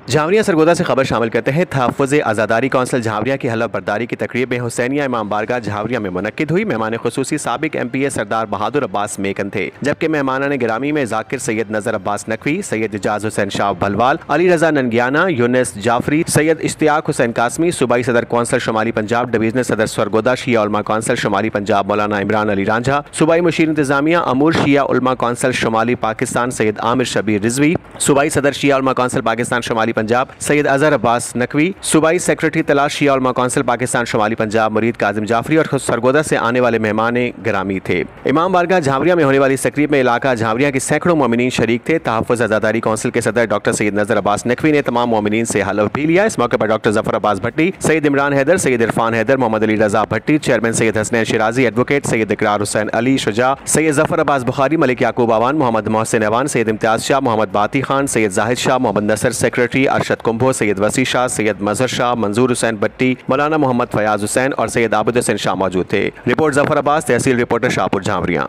झावरिया सरगोदा से खबर शामिल करते हैं। तहफ़्फ़ुज़ आज़ादारी कौंसिल झावरिया की हलफ बर्दारी की तकरीब में हुसैनिया इमाम बारगाह झावरिया में मुनक्किद हुई। मेहमान खुसूसी साबिक MPA सरदार बहादुर अब्बास मेकन थे, जबकि मेहमानान गिरामी में जाकिर सैयद नज़र अब्बास नकवी, सैयद इजाज हुसैन शाह भलवाल, अली रजा ननगियाना, यूनिस जाफरी, सैयद इश्तियाक हुसैन कासमी, सूबाई सदर कौंसिल शुमाली पंजाब, डिवीजनल सदर सरगोदा शिया उलमा कौंसिल शुमाली पंजाब मौलाना इमरान अली रांझा, सूबाई मुशीर इंतजामिया अमूर शिया उलमा कौंसिल शुमाली पाकिस्तान सैयद आमिर शबीर रिजवी, सूबाई सदर शिया उलमा कौंसिल पाकिस्तान शुमाली पंजाब सैयद अजहर अब्बास नकवी, सूबाई सेक्रेटरी तलाश शिया उलमा कौंसिल पाकिस्तान शुमाली पंजाब मुरीद काजिम जाफरी और सरगोदा से आने वाले मेहमान गिरामी थे। इमाम बारगाह झावरिया में होने वाली इस तकरीब में इलाका झावरिया के सैकड़ों मोमिनीन शरीक थे। तहफ़्फ़ुज़ आज़ादारी कौंसिल के सदर डॉक्टर सैयद नज़र अब्बास नकवी ने तमाम मोमिनीन से हलफ भी लिया। इस मौके पर डॉक्टर जफर अब्बास भट्टी, सैयद इमरान हैदर, सैयद इरफान हैदर, मोहम्मद अली रजा भट्टी, चेयरमैन सैयद हसनैन शिराजी, एडवोकेट सैयद इकरार हुसैन अली शुजा, सैयद जफर अब्बास बुखारी, मलिक याकूब अवान, मोहम्मद मोहसिन अवान, सैयद इम्तियाज शाह, मोहम्मद बाती खान, सैयद जाहिद शाह, मोहम्मद नसर सेक्रेटरी, अरशद कुंभो, सैयद वसी शाह, सैयद मजहर शाह, मंजूर हुसैन भट्टी, मौलाना मोहम्मद फयाज हुसैन और सैयद आबिद हुसैन शाह मौजूद थे। रिपोर्ट जफर अब्बास, तहसील रिपोर्टर शाहपुर झावरिया।